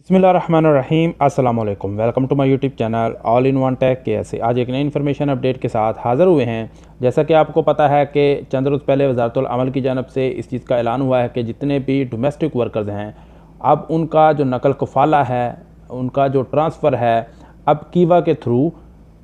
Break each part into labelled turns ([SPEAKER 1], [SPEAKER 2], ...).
[SPEAKER 1] बिस्मिल्लाहिर्रहमानिर्रहीम अस्सलाम वालेकुम। Welcome to my YouTube channel all in one tech के। आज एक नई इन्फॉर्मेशन अपडेट के साथ हाज़िर हुए हैं। जैसा कि आपको पता है कि चंद रोज़ पहले वज़ारतुल अमल की जानब से इस चीज़ का ऐलान हुआ है कि जितने भी डोमेस्टिक वर्कर्स हैं अब उनका जो नकल कफ़ाला है, उनका जो ट्रांसफ़र है अब कीवा के थ्रू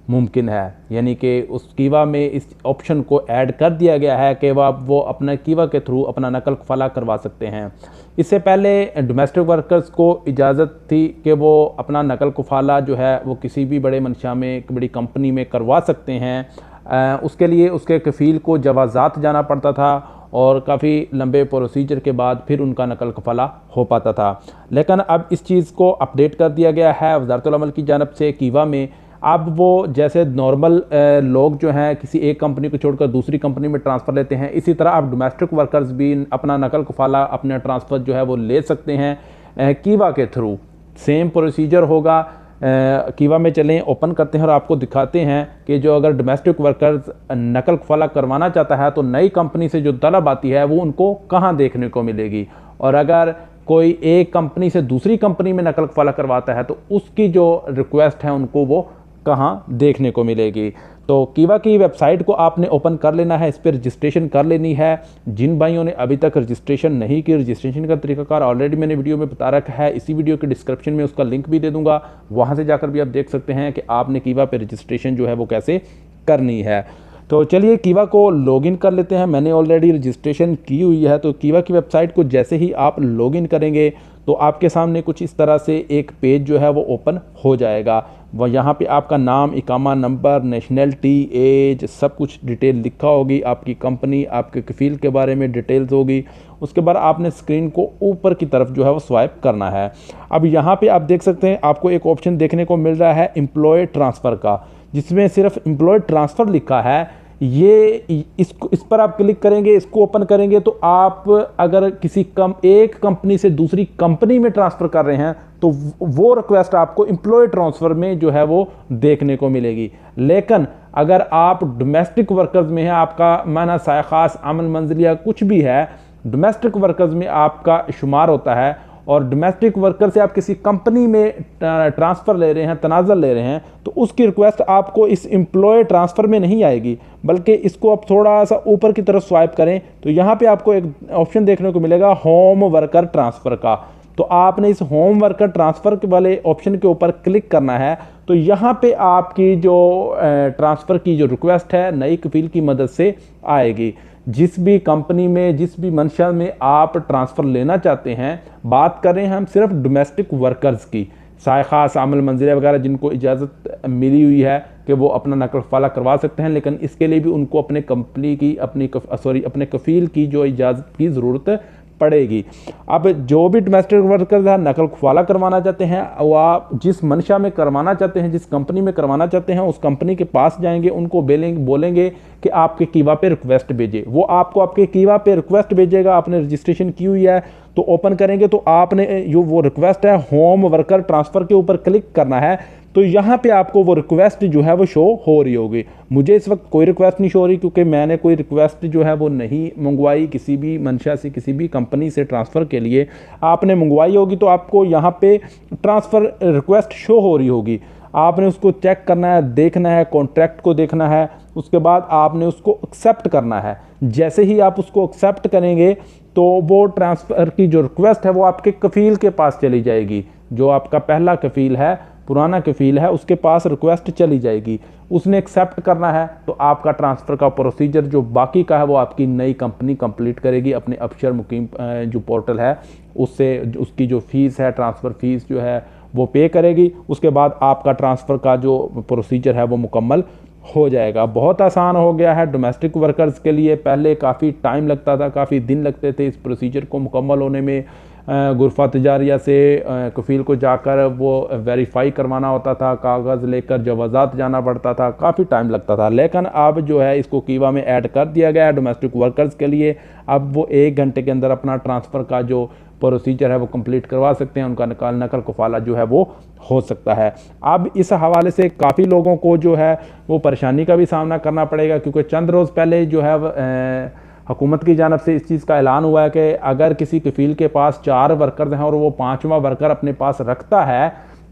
[SPEAKER 1] मुमकिन है। यानी कि उस कीवा में इस ऑप्शन को ऐड कर दिया गया है कि वो अपना कीवा के थ्रू अपना नकल कफ़ाला करवा सकते हैं। इससे पहले डोमेस्टिक वर्कर्स को इजाज़त थी कि वो अपना नकल कफ़ाला जो है वो किसी भी बड़े मंशा में, बड़ी कंपनी में करवा सकते हैं। उसके लिए उसके कफ़ील को जवाज़ात जाना पड़ता था और काफ़ी लंबे प्रोसीजर के बाद फिर उनका नकल कफ़ाला हो पाता था। लेकिन अब इस चीज़ को अपडेट कर दिया गया है वज़ारतुल अमल की जानब से कीवा में। अब वो जैसे नॉर्मल लोग जो हैं किसी एक कंपनी को छोड़कर दूसरी कंपनी में ट्रांसफ़र लेते हैं, इसी तरह अब डोमेस्टिक वर्कर्स भी अपना नकल कफ़ाला, अपना ट्रांसफ़र जो है वो ले सकते हैं कीवा के थ्रू। सेम प्रोसीजर होगा। कीवा में चलें, ओपन करते हैं और आपको दिखाते हैं कि जो अगर डोमेस्टिक वर्कर्स नकल कफ़ाला करवाना चाहता है तो नई कंपनी से जो तलब आती है वो उनको कहाँ देखने को मिलेगी, और अगर कोई एक कंपनी से दूसरी कंपनी में नकल कफ़ाला करवाता है तो उसकी जो रिक्वेस्ट है उनको वो कहाँ देखने को मिलेगी। तो कीवा की वेबसाइट को आपने ओपन कर लेना है, इस पर रजिस्ट्रेशन कर लेनी है। जिन भाइयों ने अभी तक रजिस्ट्रेशन नहीं की, रजिस्ट्रेशन का तरीकाकार ऑलरेडी मैंने वीडियो में बता रखा है। इसी वीडियो के डिस्क्रिप्शन में उसका लिंक भी दे दूंगा, वहाँ से जाकर भी आप देख सकते हैं कि आपने कीवा पे रजिस्ट्रेशन जो है वो कैसे करनी है। तो चलिए कीवा को लॉगिन कर लेते हैं। मैंने ऑलरेडी रजिस्ट्रेशन की हुई है। तो कीवा की वेबसाइट को जैसे ही आप लॉगिन करेंगे तो आपके सामने कुछ इस तरह से एक पेज जो है वो ओपन हो जाएगा। वह यहाँ पे आपका नाम, इकामा नंबर, नेशनलिटी, एज, सब कुछ डिटेल लिखा होगी। आपकी कंपनी, आपके कफ़ील के बारे में डिटेल्स होगी। उसके बाद आपने स्क्रीन को ऊपर की तरफ जो है वो स्वाइप करना है। अब यहाँ पे आप देख सकते हैं आपको एक ऑप्शन देखने को मिल रहा है एम्प्लॉय ट्रांसफ़र का, जिसमें सिर्फ एम्प्लॉय ट्रांसफ़र लिखा है। ये इस पर आप क्लिक करेंगे, इसको ओपन करेंगे तो आप अगर किसी एक कंपनी से दूसरी कंपनी में ट्रांसफ़र कर रहे हैं तो वो रिक्वेस्ट आपको एम्प्लॉय ट्रांसफ़र में जो है वो देखने को मिलेगी। लेकिन अगर आप डोमेस्टिक वर्कर्स में हैं, आपका माना साय ख़ास, अमल मंजिलिया कुछ भी है, डोमेस्टिक वर्कर्स में आपका शुमार होता है और डोमेस्टिक वर्कर से आप किसी कंपनी में ट्रांसफ़र ले रहे हैं, तनाज़ुल ले रहे हैं, तो उसकी रिक्वेस्ट आपको इस एम्प्लॉय ट्रांसफ़र में नहीं आएगी, बल्कि इसको आप थोड़ा सा ऊपर की तरफ स्वाइप करें तो यहाँ पे आपको एक ऑप्शन देखने को मिलेगा होम वर्कर ट्रांसफ़र का। तो आपने इस होम वर्कर ट्रांसफ़र के वाले ऑप्शन के ऊपर क्लिक करना है। तो यहाँ पे आपकी जो ट्रांसफ़र की जो रिक्वेस्ट है नई कफ़ील की मदद से आएगी। जिस भी कंपनी में, जिस भी मंशा में आप ट्रांसफ़र लेना चाहते हैं, बात करें हम सिर्फ डोमेस्टिक वर्कर्स की, साय ख़ास, आमल मंजिल वगैरह जिनको इजाज़त मिली हुई है कि वो अपना नकल कफ़ाला करवा सकते हैं, लेकिन इसके लिए भी उनको अपने कंपनी की, अपने कफ़ील की जो इजाज़त की ज़रूरत पड़ेगी। अब जो भी डोमेस्टिक वर्कर्स हैं नकल कफ़ाला करवाना चाहते हैं, वो आप जिस मंशा में करवाना चाहते हैं, जिस कंपनी में करवाना चाहते हैं, उस कंपनी के पास जाएंगे, उनको बोलेंगे कि आपके कीवा पे रिक्वेस्ट भेजे। वो आपको आपके कीवा पे रिक्वेस्ट भेजेगा। आपने रजिस्ट्रेशन की हुई है तो ओपन करेंगे तो आपने जो वो रिक्वेस्ट है होम वर्कर ट्रांसफ़र के ऊपर क्लिक करना है। तो यहाँ पे आपको वो रिक्वेस्ट जो है वो शो हो रही होगी। मुझे इस वक्त कोई रिक्वेस्ट नहीं शो हो रही क्योंकि मैंने कोई रिक्वेस्ट जो है वो नहीं मंगवाई किसी भी मंशा से, किसी भी कंपनी से ट्रांसफ़र के लिए। आपने मंगवाई होगी तो आपको यहाँ पे ट्रांसफ़र रिक्वेस्ट शो हो रही होगी। आपने उसको चेक करना है, देखना है, कॉन्ट्रैक्ट को देखना है, उसके बाद आपने उसको एक्सेप्ट करना है। जैसे ही आप उसको एक्सेप्ट करेंगे तो वो ट्रांसफ़र की जो रिक्वेस्ट है वो आपके कफ़ील के पास चली जाएगी। जो आपका पहला कफ़ील है, पुराना कफ़ील है, उसके पास रिक्वेस्ट चली जाएगी। उसने एक्सेप्ट करना है तो आपका ट्रांसफ़र का प्रोसीजर जो बाकी का है वो आपकी नई कंपनी कंप्लीट करेगी। अपने अफसर मुकीम जो पोर्टल है उससे उसकी जो फ़ीस है, ट्रांसफ़र फ़ीस जो है वो पे करेगी। उसके बाद आपका ट्रांसफ़र का जो प्रोसीजर है वो मुकम्मल हो जाएगा। बहुत आसान हो गया है डोमेस्टिक वर्कर्स के लिए। पहले काफ़ी टाइम लगता था, काफ़ी दिन लगते थे इस प्रोसीजर को मुकम्मल होने में। गुरफ़ा तिजारिया से कफ़ील को जाकर वो वेरीफाई करवाना होता था, कागज़ लेकर जवाज़ात जाना पड़ता था, काफ़ी टाइम लगता था। लेकिन अब जो है इसको कीवा में ऐड कर दिया गया है डोमेस्टिक वर्कर्स के लिए। अब वो 1 घंटे के अंदर अपना ट्रांसफ़र का जो प्रोसीजर है वो कंप्लीट करवा सकते हैं। उनका नकल कफ़ाला जो है वो हो सकता है। अब इस हवाले से काफ़ी लोगों को जो है वो परेशानी का भी सामना करना पड़ेगा क्योंकि चंद रोज़ पहले जो है हुकूमत की जानब से इस चीज़ का ऐलान हुआ है कि अगर किसी कफ़ील के पास 4 वर्कर्स हैं और वो 5वां वर्कर अपने पास रखता है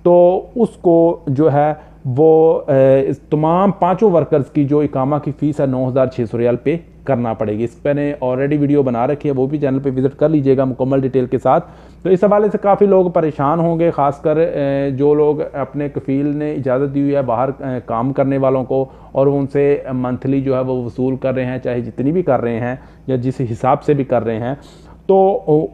[SPEAKER 1] तो उसको जो है वो इस तमाम 5 वर्कर्स की जो इकामा की फ़ीस है 9,600 रियाल पे करना पड़ेगी। इस पर मैंने ऑलरेडी वीडियो बना रखी है, वो भी चैनल पे विज़िट कर लीजिएगा मुकम्मल डिटेल के साथ। तो इस हवाले से काफ़ी लोग परेशान होंगे, ख़ासकर जो लोग अपने कफ़ील ने इजाज़त दी हुई है बाहर काम करने वालों को और उनसे मंथली जो है वो वसूल कर रहे हैं, चाहे जितनी भी कर रहे हैं या जिस हिसाब से भी कर रहे हैं, तो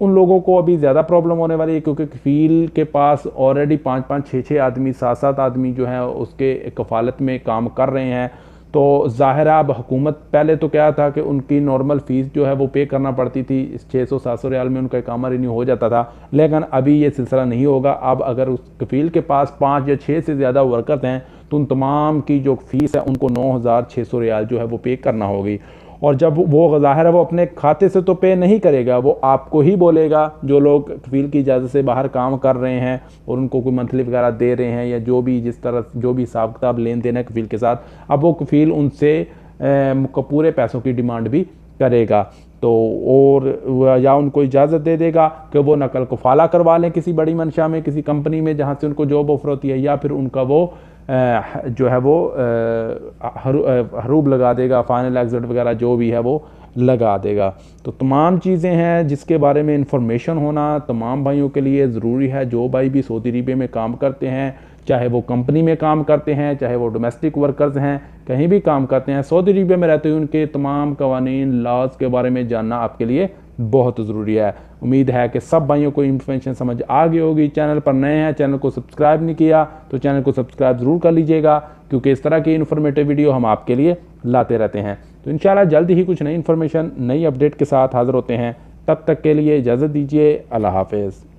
[SPEAKER 1] उन लोगों को अभी ज़्यादा प्रॉब्लम होने वाली है, क्योंकि कफ़ील के पास ऑलरेडी 5-5, 6-6 आदमी, 7-7 आदमी जो हैं उसके कफ़ालत में काम कर रहे हैं। तो ज़ाहिर है अब हुकूमत, पहले तो क्या था कि उनकी नॉर्मल फ़ीस जो है वो पे करना पड़ती थी, 600-700 रियाल में उनका इकामा रिन्यू हो जाता था, लेकिन अभी ये सिलसिला नहीं होगा। अब अगर उस कफ़ील के पास 5 या 6 से ज़्यादा वर्कर्स हैं तो उन तमाम की जो फ़ीस है उनको 9,600 रियाल जो है वो पे करना होगी। और जब वो ज़ाहिर है वो अपने खाते से तो पे नहीं करेगा, वो आपको ही बोलेगा, जो लोग कफ़ील की इजाज़त से बाहर काम कर रहे हैं और उनको कोई मंथली वगैरह दे रहे हैं या जो भी जिस तरह जो भी हिसाब किताब लेन देन है कफ़ील के साथ, अब वो कफ़ील उनसे पूरे पैसों की डिमांड भी करेगा। तो और या उनको इजाज़त दे देगा कि वो नकल कफ़ाला करवा लें किसी बड़ी मंशा में, किसी कंपनी में जहाँ से उनको जॉब ऑफर होती है, या फिर उनका वो जो है वो हरूब लगा देगा, फाइनल एग्जिट वगैरह जो भी है वो लगा देगा। तो तमाम चीज़ें हैं जिसके बारे में इंफॉर्मेशन होना तमाम भाइयों के लिए ज़रूरी है। जो भाई भी सऊदी अरबिया में काम करते हैं, चाहे वो कंपनी में काम करते हैं, चाहे वो डोमेस्टिक वर्कर्स हैं, कहीं भी काम करते हैं, सऊदी अरबिया में रहते हुए उनके तमाम कवानीन लॉज के बारे में जानना आपके लिए बहुत ज़रूरी है। उम्मीद है कि सब भाइयों को इन्फॉर्मेशन समझ आ गई होगी। चैनल पर नए हैं, चैनल को सब्सक्राइब नहीं किया तो चैनल को सब्सक्राइब ज़रूर कर लीजिएगा, क्योंकि इस तरह की इन्फॉर्मेटिव वीडियो हम आपके लिए लाते रहते हैं। तो इंशाल्लाह जल्दी ही कुछ नई इन्फॉर्मेशन, नई अपडेट के साथ हाज़िर होते हैं। तब तक के लिए इजाज़त दीजिए। अल्लाह हाफ़िज़।